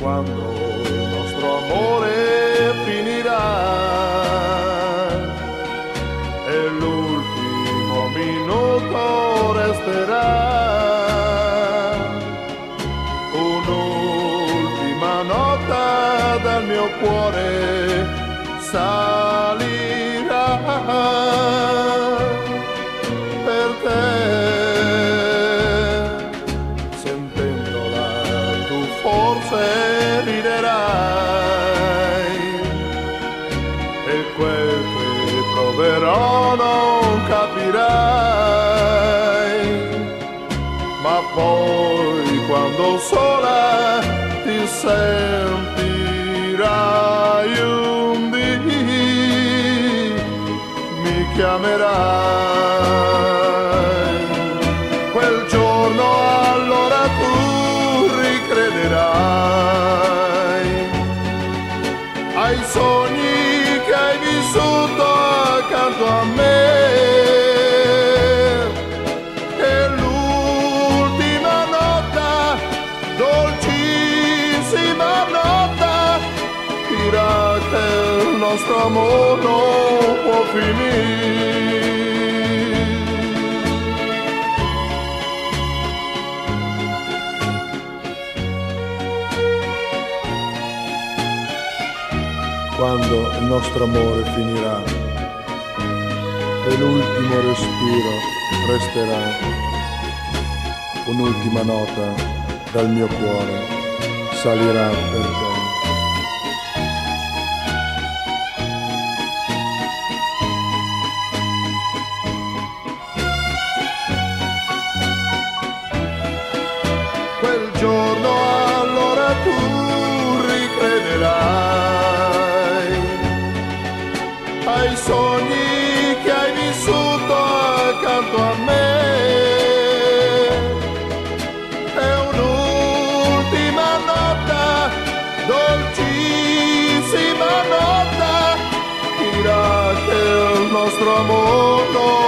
quando il nostro amore finirà e l'ultimo minuto resterà, un'ultima nota dal mio cuore salirà per te. Sentendola tu forse riderai e quel che proverò non capirai, ma poi quando sola ti sentirai un dì mi chiamerai. Quel giorno allora tu ricrederai ai sogni che hai vissuto accanto a me, e l'ultima nota, dolcissima nota, dirà che il nostro amore non può finire. Quando il nostro amore finirà e l'ultimo respiro resterà, un'ultima nota dal mio cuore salirà per te. Quel giorno allora tu ricrederai ai sogni che hai vissuto accanto a me, è un'ultima nota, dolcissima nota, dirà che il nostro amore